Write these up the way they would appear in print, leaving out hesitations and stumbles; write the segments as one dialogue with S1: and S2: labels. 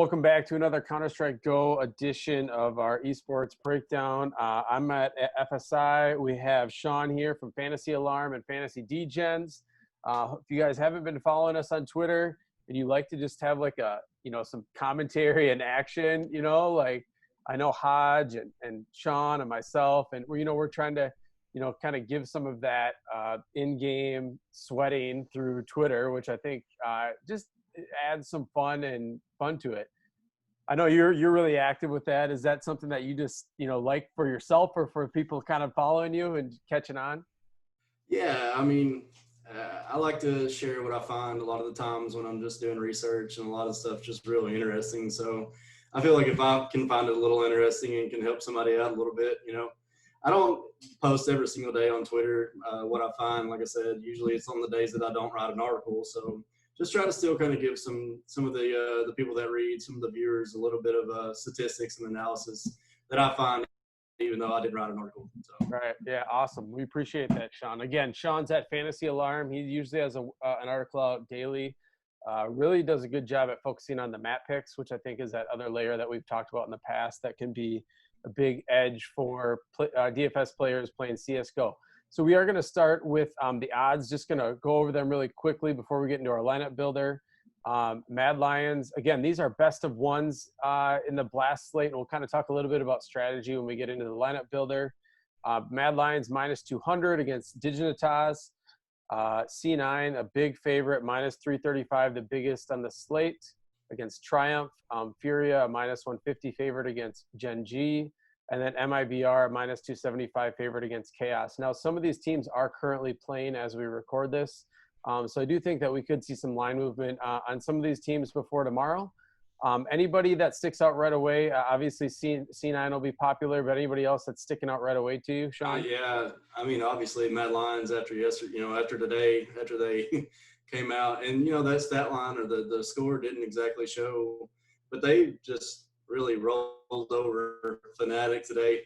S1: welcome back to another Counter-Strike Go edition of our esports breakdown. I'm at FSI. We have Sean here from Fantasy Alarm and Fantasy Degens. If you guys haven't been following us on Twitter and you like to just have like a, some commentary and action, like I know Hodge and Sean and myself, and we're trying to, kind of give some of that in-game sweating through Twitter, which I think just adds some fun to it. I know you're really active with that. Is that something that you just, like for yourself or for people kind of following you and catching on?
S2: Yeah, I mean, I like to share what I find a lot of the times when I'm just doing research, and a lot of stuff just really interesting. So I feel like if I can find it a little interesting and can help somebody out a little bit, I don't post every single day on Twitter what I find. Like I said, usually it's on the days that I don't write an article. So just try to still kind of give some of the people that read, some of the viewers, a little bit of statistics and analysis that I find, even though I didn't write an article. So.
S1: Right. Yeah. Awesome. We appreciate that, Sean. Again, Sean's at Fantasy Alarm. He usually has an article out daily. Really does a good job at focusing on the map picks, which I think is that other layer that we've talked about in the past that can be a big edge for DFS players playing CSGO. So we are going to start with the odds, just going to go over them really quickly before we get into our lineup builder. Mad Lions, again, these are best of ones in the blast slate, and we'll kind of talk a little bit about strategy when we get into the lineup builder. Mad Lions minus 200 against Dignitas. C9, a big favorite, minus 335, the biggest on the slate against Triumph. Furia, a minus 150 favorite against Gen G. And then MIBR, minus 275 favorite against Chaos. Now, some of these teams are currently playing as we record this. So I do think that we could see some line movement on some of these teams before tomorrow. Anybody that sticks out right away, obviously C9 will be popular, but anybody else that's sticking out right away to you, Sean?
S2: Yeah, I mean, obviously Mad Lions after yesterday, after today, after they came out, and that stat line or the score didn't exactly show, but they just really rolled over Fnatic today.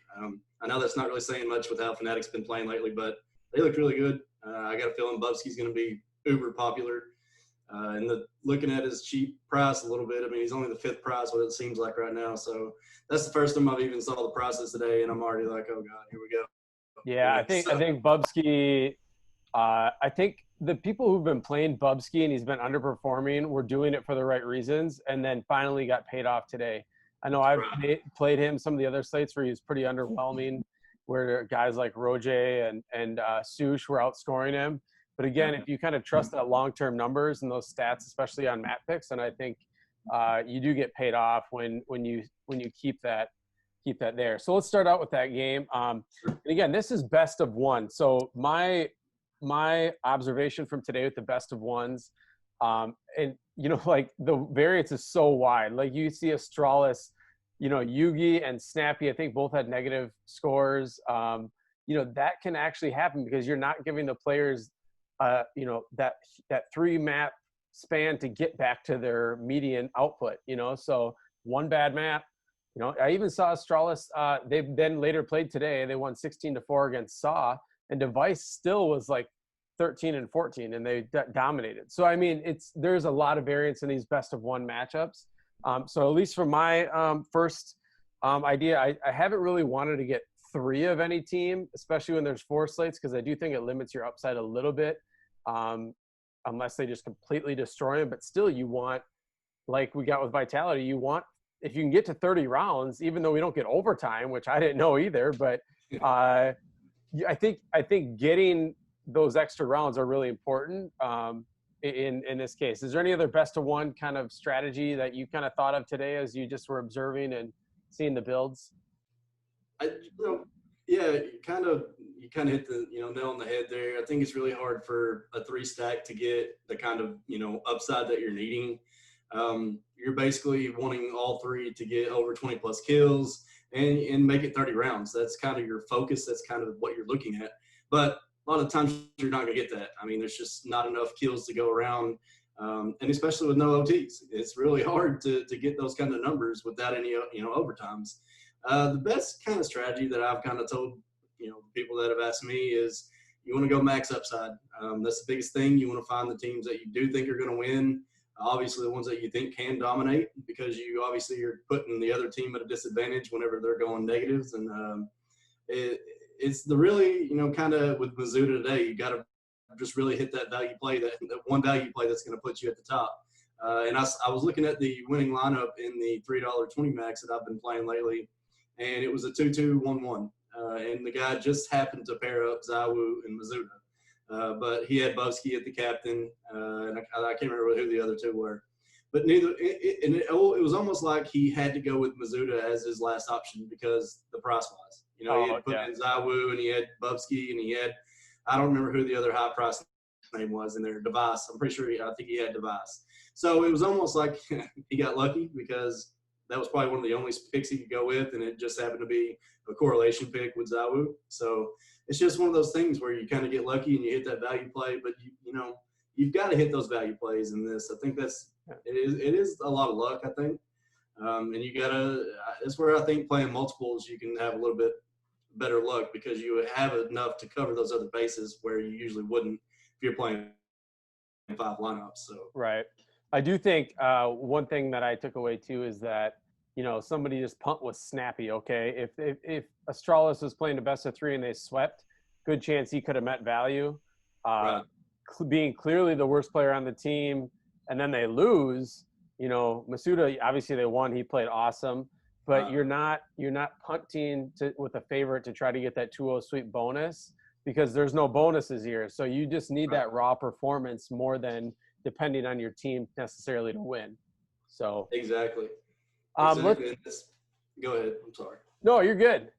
S2: I know that's not really saying much with how Fnatic's been playing lately, but they looked really good. I got a feeling Bubsky's going to be uber popular. And looking at his cheap price a little bit, I mean, he's only the 5th price, what it seems like right now. So that's the first time I've even saw the prices today, and I'm already like, oh God, here we go.
S1: Yeah, I think Bubsky. I think the people who've been playing Bubsky and he's been underperforming were doing it for the right reasons, and then finally got paid off today. I know I've played him some of the other slates where he was pretty underwhelming, where guys like Roger and Sush were outscoring him. But again, if you kind of trust that long-term numbers and those stats, especially on map picks, and I think you do get paid off when you keep that there. So let's start out with that game. And again, this is best of one. So my observation from today with the best of ones, and like the variance is so wide. Like you see Astralis, Yugi and Snappy, I think both had negative scores. That can actually happen because you're not giving the players that 3 map span to get back to their median output, so one bad map, I even saw Astralis, they then later played today, they won 16-4 against Saw, and Device still was like 13-14, and they dominated. So, I mean, there's a lot of variance in these best of one matchups. So at least from my first idea, I haven't really wanted to get 3 of any team, especially when there's 4 slates, because I do think it limits your upside a little bit, unless they just completely destroy them. But still, you want, like we got with Vitality, you want, if you can get to 30 rounds, even though we don't get overtime, which I didn't know either, but I think getting those extra rounds are really important in this case. Is there any other best of one kind of strategy that you kind of thought of today as you just were observing and seeing the builds?
S2: You kind of hit the nail on the head there. I think it's really hard for a 3 stack to get the kind of upside that you're needing. You're basically wanting all 3 to get over 20 plus kills and make it 30 rounds. That's kind of your focus. That's kind of what you're looking at. But a lot of times you're not going to get that. I mean, there's just not enough kills to go around. And especially with no OTs, it's really hard to get those kind of numbers without any overtimes. The best kind of strategy that I've kind of told people that have asked me is you want to go max upside. That's the biggest thing. You want to find the teams that you do think are going to win. obviously the ones that you think can dominate, because you obviously you're putting the other team at a disadvantage whenever they're going negatives. And it's the really, kind of with Mizzou today, you got to just really hit that value play, that one value play that's going to put you at the top. And I was looking at the winning lineup in the $3.20 max that I've been playing lately, and it was a 2-2-1-1. And the guy just happened to pair up Zawu and Mizzou. But he had Bubsky at the captain, and I can't remember who the other two were. But it was almost like he had to go with Mizzou as his last option because the price was. He had put in Zawu, and he had Bubsky, and he had, I don't remember who the other high price name was in there, Device. I'm pretty sure I think he had Device. So it was almost like he got lucky because that was probably one of the only picks he could go with, and it just happened to be a correlation pick with Zawu. So it's just one of those things where you kind of get lucky and you hit that value play, but you've got to hit those value plays in this. I think it is a lot of luck, I think. And you gotta, that's where I think playing multiples, you can have a little bit better luck because you have enough to cover those other bases where you usually wouldn't if you're playing 5 lineups. So
S1: right. I do think one thing that I took away too is that, somebody just punt was snappy. Okay. If Astralis was playing a best of 3 and they swept, good chance he could have met value.
S2: Right.
S1: Being clearly the worst player on the team, and then they lose, Masuda, obviously they won. He played awesome, but you're not punting with a favorite to try to get that 2-0 sweep bonus because there's no bonuses here. So you just need that raw performance more than depending on your team necessarily to win. So
S2: exactly. Go ahead. I'm sorry.
S1: No, you're good.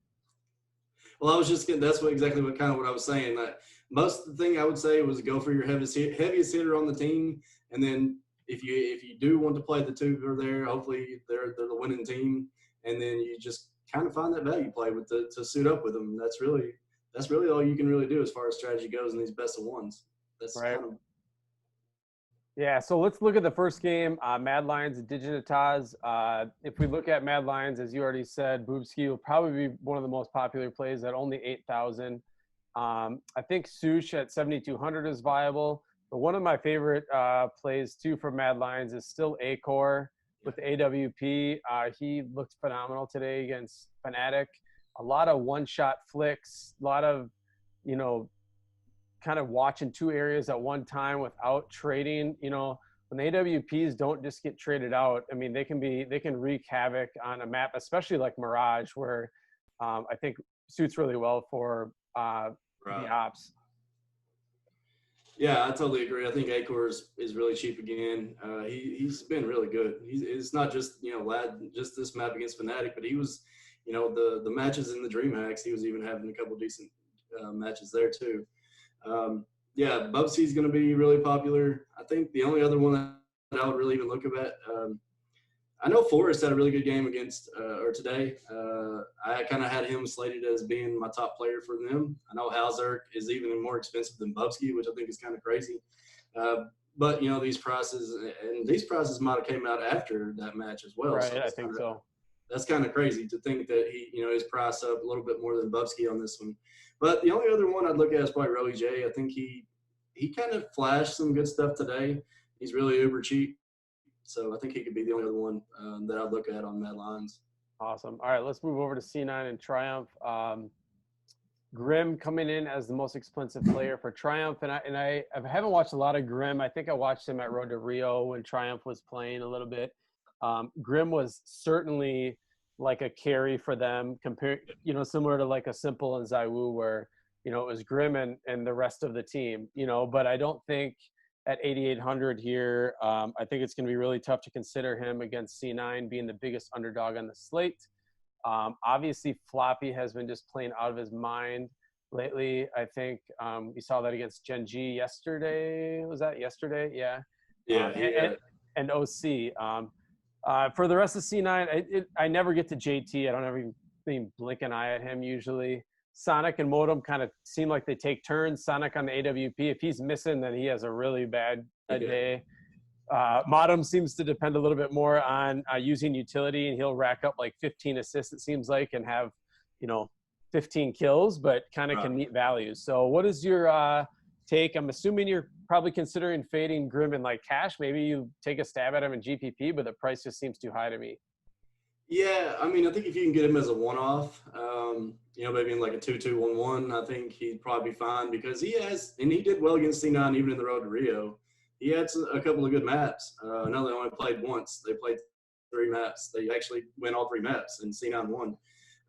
S2: Well, I was just getting, that's what I was saying. That most of the thing I would say was go for your heaviest hitter on the team, and then if you do want to play the two who are there, hopefully they're the winning team, and then you just kind of find that value play to suit up with them. That's really all you can really do as far as strategy goes in these best of ones. That's
S1: right.
S2: Yeah,
S1: so let's look at the first game, Mad Lions and Dignitas. If we look at Mad Lions, as you already said, Boobski will probably be one of the most popular plays at only 8,000. I think Sush at 7,200 is viable. But one of my favorite plays, too, for Mad Lions is still Acor with the AWP. He looked phenomenal today against Fnatic. A lot of one-shot flicks, a lot of, kind of watching 2 areas at one time without trading. When the AWPs don't just get traded out, I mean, they can wreak havoc on a map, especially like Mirage, where I think suits really well for the ops.
S2: Yeah, I totally agree. I think Acor is really cheap again. He's been really good. It's not just just this map against Fnatic, but he was, the matches in the DreamHacks. He was even having a couple decent matches there too. Bubsy's going to be really popular. I think the only other one that I would really even look at, I know Forrest had a really good game against today. I kind of had him slated as being my top player for them. I know Halzerk is even more expensive than Bubsky, which I think is kind of crazy. But these prices might have came out after that match as well.
S1: Right,
S2: so
S1: I think so.
S2: That's kind of crazy to think that his price up a little bit more than Bubsky on this one. But the only other one I'd look at is probably Roly J. I think he kind of flashed some good stuff today. He's really uber cheap. So I think he could be the only other one that I'd look at on Mad Lions.
S1: Awesome. All right, let's move over to C9 and Triumph. Grim coming in as the most expensive player for Triumph. And I haven't watched a lot of Grim. I think I watched him at Road to Rio when Triumph was playing a little bit. Grim was certainly like a carry for them compared, similar to like a Simple and Zaiwu where, it was Grim and the rest of the team, but I don't think at 8,800 here, I think it's going to be really tough to consider him against C9 being the biggest underdog on the slate. Obviously Floppy has been just playing out of his mind lately. I think we saw that against Gen G yesterday. Was that yesterday? Yeah.
S2: Yeah.
S1: And OC. For the rest of C9, I never get to JT. I don't ever even blink an eye at him usually. Sonic and Modem kind of seem like they take turns. Sonic on the AWP, if he's missing, then he has a really bad day. Modem seems to depend a little bit more on using utility, and he'll rack up like 15 assists, it seems like, and have, 15 kills, but kind of can meet values. So what is your take. I'm assuming you're probably considering fading Grimm in like cash. Maybe you take a stab at him in GPP, but the price just seems too high to me.
S2: Yeah, I mean, I think if you can get him as a one-off, maybe in like a 2-2-1-1, I think he'd probably be fine because he did well against C9 even in the road to Rio. He had a couple of good maps. I know they only played once. They played 3 maps. They actually win all 3 maps, and C9 won.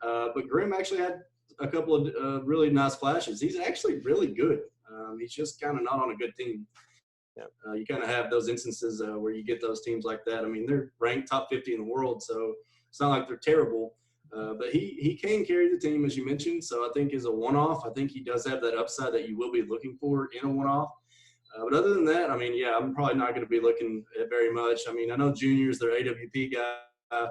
S2: But Grimm actually had a couple of really nice flashes. He's actually really good. He's just kind of not on a good team.
S1: Yeah.
S2: You kind of have those instances where you get those teams like that. I mean, they're ranked top 50 in the world, so it's not like they're terrible. But he can carry the team, as you mentioned. So I think as a one-off, I think he does have that upside that you will be looking for in a one-off. But other than that, I mean, yeah, I'm probably not going to be looking at very much. I mean, I know Junior's their AWP guy.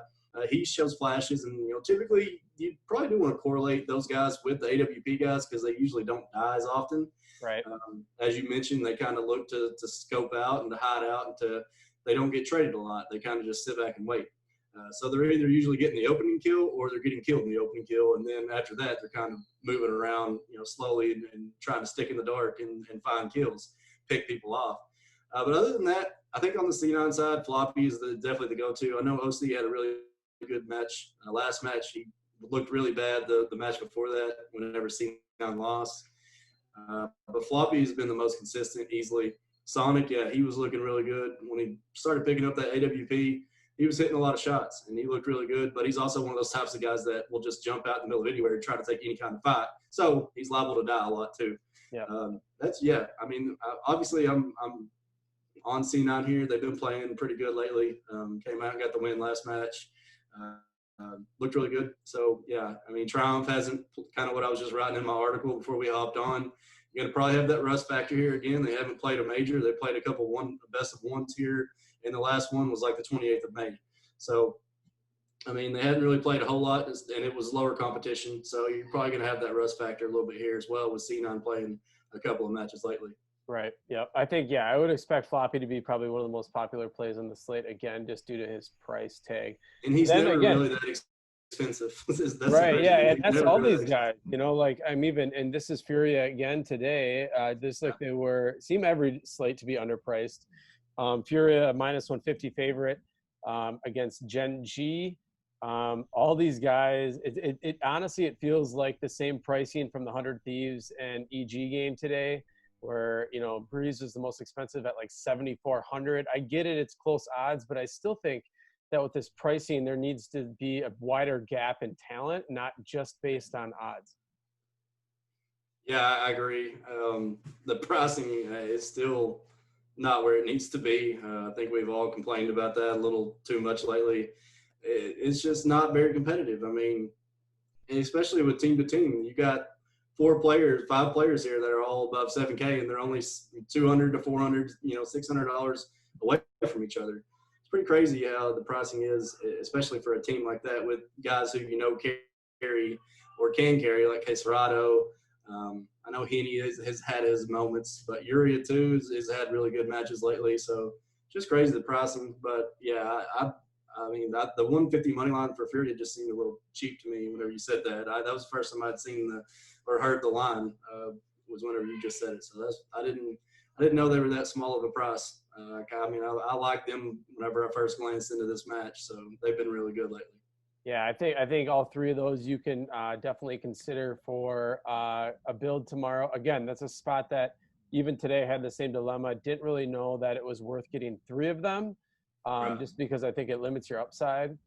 S2: He shows flashes, and typically you probably do want to correlate those guys with the AWP guys because they usually don't die as often.
S1: Right.
S2: As you mentioned, they kind of look to scope out and to hide out, and they don't get traded a lot. They kind of just sit back and wait. So they're either usually getting the opening kill or they're getting killed in the opening kill, and then after that they're kind of moving around, slowly and trying to stick in the dark and find kills, pick people off. But other than that, I think on the C9 side, Floppy is definitely the go-to. I know OC had a really good match. Last match he looked really bad. The match before that, whenever C9 lost. But Floppy has been the most consistent easily. Sonic, yeah, he was looking really good. When he started picking up that AWP, he was hitting a lot of shots, and he looked really good. But he's also one of those types of guys that will just jump out in the middle of anywhere and try to take any kind of fight. So he's liable to die a lot too.
S1: Yeah.
S2: I mean, obviously I'm on C9 here. They've been playing pretty good lately. Came out and got the win last match. Looked really good. So, yeah, I mean, Triumph hasn't kind of what I was just writing in my article before we hopped on. You're going to probably have that rust factor here again. They haven't played a major. They played a couple best of ones here, and the last one was like the 28th of May. So, I mean, they hadn't really played a whole lot, and it was lower competition. So you're probably going to have that rust factor a little bit here as well with C9 playing a couple of matches lately.
S1: Right. Yeah. I think, I would expect Floppy to be probably one of the most popular plays on the slate, again, just due to his price tag.
S2: And he's never really that expensive. That's
S1: right. Yeah. And that's all these guys, like I'm even, and this is Furia again today. Seem every slate to be underpriced. Furia, minus 150 favorite against Gen G. All these guys, it honestly, it feels like the same pricing from the 100 Thieves and EG game today, where Breeze was the most expensive at like 7,400. I get it, it's close odds, but I still think that with this pricing there needs to be a wider gap in talent, not just based on odds.
S2: Yeah, I agree. The pricing is still not where it needs to be. I think we've all complained about that a little too much lately. It's just not very competitive. I mean, especially with team to team, you got 5 players here that are all above 7K, and they're only 200 to 400, $600 away from each other. It's pretty crazy how the pricing is, especially for a team like that with guys who carry or can carry, like Queserado. I know Henny has had his moments, but Uria too has had really good matches lately. So just crazy the pricing. But yeah, I mean, the 150 money line for Furia just seemed a little cheap to me whenever you said that. That was the first time I'd seen or heard the line was whenever you just said it. So I didn't know they were that small of a price. I liked them whenever I first glanced into this match. So they've been really good lately.
S1: Yeah, I think all 3 of those you can definitely consider for a build tomorrow. Again, that's a spot that even today had the same dilemma. Didn't really know that it was worth getting 3 of them.
S2: Right.
S1: Just because I think it limits your upside.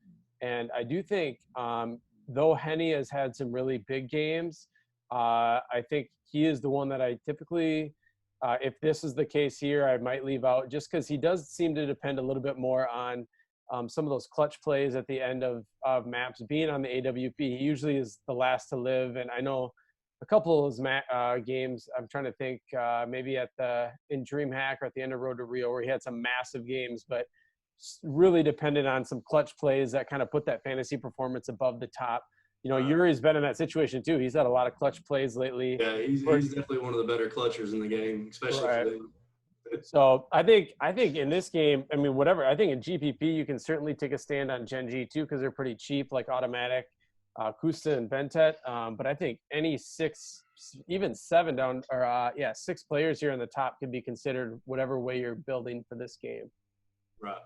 S1: And I do think, though Henny has had some really big games, I think he is the one that I typically, if this is the case here, I might leave out just because he does seem to depend a little bit more on some of those clutch plays at the end of maps. Being on the AWP, he usually is the last to live. And I know a couple of those games, I'm trying to think, maybe in DreamHack or at the end of Road to Rio, where he had some massive games, but really dependent on some clutch plays that kind of put that fantasy performance above the top. Yuri's been in that situation too. He's had a lot of clutch plays lately.
S2: Yeah, he's definitely one of the better clutchers in the game, especially for them.
S1: So I think in this game, I mean, whatever, I think in GPP, you can certainly take a stand on Gen G too, because they're pretty cheap, like automatic. Kusta and Bentet. But I think any 6, even 7 down, or 6 players here in the top could be considered whatever way you're building for this game.
S2: Right.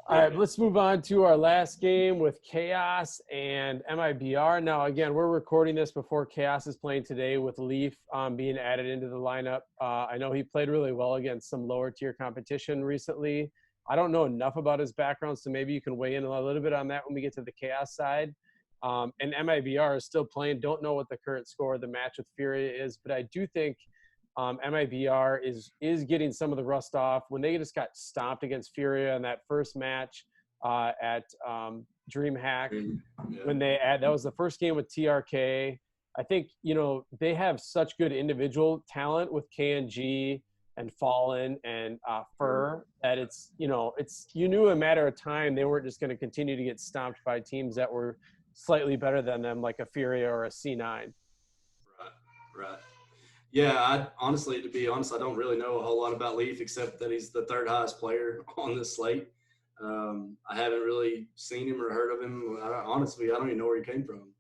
S1: All right, let's move on to our last game with Chaos and MIBR. Now, again, we're recording this before Chaos is playing today with Leaf being added into the lineup. I know he played really well against some lower tier competition recently. I don't know enough about his background, so maybe you can weigh in a little bit on that when we get to the Chaos side. And MIBR is still playing. Don't know what the current score of the match with Furia is, but I do think MIBR is getting some of the rust off. When they just got stomped against Furia in that first match at DreamHack, when that was the first game with TRK. I think, they have such good individual talent with KNG and Fallen and Fur that it's you knew a matter of time they weren't just going to continue to get stomped by teams that were slightly better than them, like a Furia or a C9.
S2: Right. Yeah, to be honest, I don't really know a whole lot about Leaf except that he's the 3rd highest player on this slate. I haven't really seen him or heard of him. Honestly, I don't even know where he came from.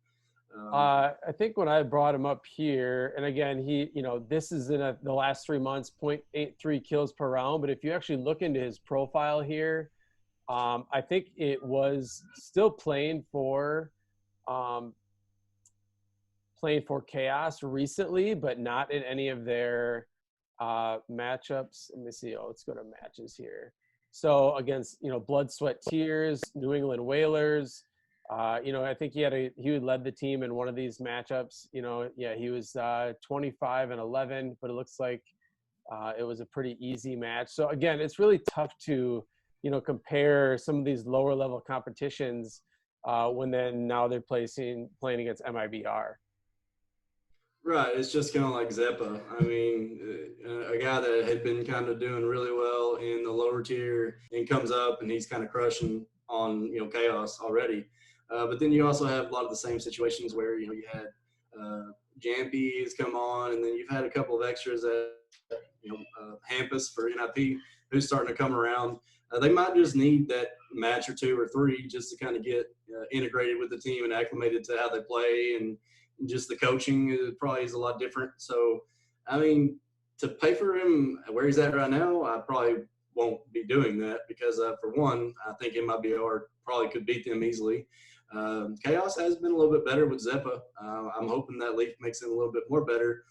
S1: I think when I brought him up here, and again, he, this is in the last 3 months, 0.83 kills per round. But if you actually look into his profile here, I think it was still playing for Chaos recently, but not in any of their matchups. Let me see. Let's go to matches here. So against, Blood, Sweat, Tears, New England Whalers, I think he led the team in one of these matchups. He was 25-11, but it looks like it was a pretty easy match. So again, it's really tough to, compare some of these lower level competitions when now they're playing against MIBR.
S2: Right, it's just kind of like Zeppa. I mean, a guy that had been kind of doing really well in the lower tier and comes up and he's kind of crushing on, Chaos already. But then you also have a lot of the same situations where, you had Jampies come on, and then you've had a couple of extras at, Hampus for NIP who's starting to come around. They might just need that match or 2 or 3 just to kind of get integrated with the team and acclimated to how they play, and just the coaching probably is a lot different. So, I mean, to pay for him where he's at right now, I probably won't be doing that because, for one, I think MIBR probably could beat them easily. Chaos has been a little bit better with Zeppa. I'm hoping that Leaf makes him a little bit more better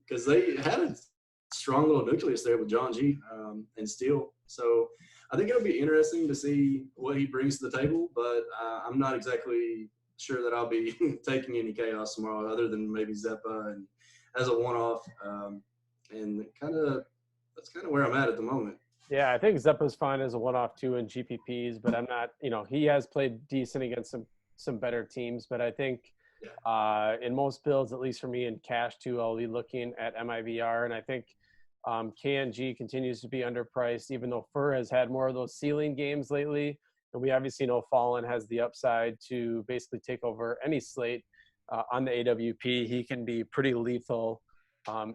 S2: because they had a strong little nucleus there with John G and Steele. So I think it'll be interesting to see what he brings to the table, but I'm not exactly sure that I'll be taking any Chaos tomorrow other than maybe Zeppa and as a one-off. And that's kind of where I'm at the moment.
S1: Yeah, I think Zeppa's fine as a one-off too in GPPs, but I'm not, he has played decent against some better teams, but I think in most builds, at least for me in cash too, I'll be looking at MIBR, and I think KNG continues to be underpriced, even though Fur has had more of those ceiling games lately. And we obviously know Fallen has the upside to basically take over any slate on the AWP. He can be pretty lethal,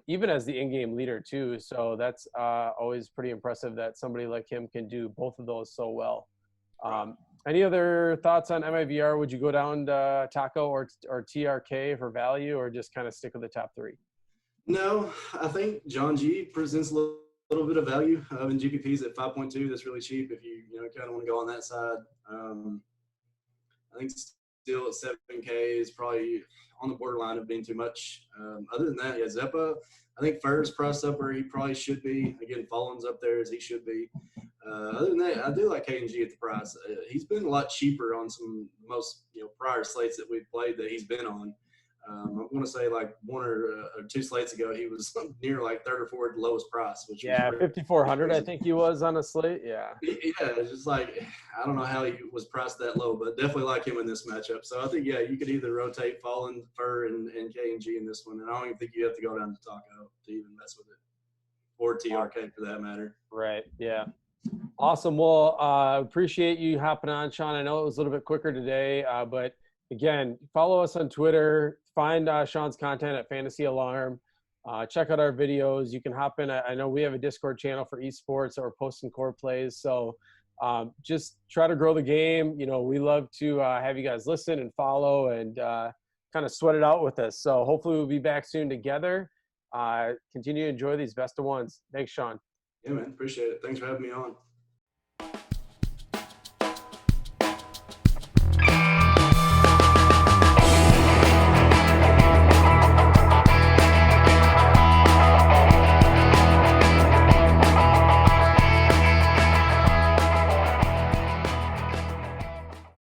S1: even as the in-game leader too. So that's always pretty impressive that somebody like him can do both of those so well. Any other thoughts on MIBR? Would you go down to Taco or TRK for value, or just kind of stick with the top 3?
S2: No, I think John G presents a little bit of value in GPPs at 5.2. That's really cheap if you kind of want to go on that side. I think still at 7K is probably on the borderline of being too much. Other than that, Zeppa, I think Fur's priced up where he probably should be. Again, Fallen's up there as he should be. Other than that, I do like KNG at the price. He's been a lot cheaper on some most prior slates that we've played that he's been on. I want to say like 1 or 2 slates ago, he was near like 3rd or 4th lowest price. Which was
S1: 5,400 I think he was on a slate. Yeah,
S2: it's just like I don't know how he was priced that low, but definitely like him in this matchup. So I think you could either rotate Fallen, Fur, and KNG in this one, and I don't even think you have to go down to Taco to even mess with it, or TRK for that matter.
S1: Right. Yeah. Awesome. Well, appreciate you hopping on, Sean. I know it was a little bit quicker today, but again, follow us on Twitter. Find Sean's content at Fantasy Alarm. Check out our videos. You can hop in. I know we have a Discord channel for esports that we're posting core plays. So just try to grow the game. You know, we love to have you guys listen and follow and kind of sweat it out with us. So hopefully we'll be back soon together. Continue to enjoy these best of ones. Thanks, Sean.
S2: Yeah, man. Appreciate it. Thanks for having me on.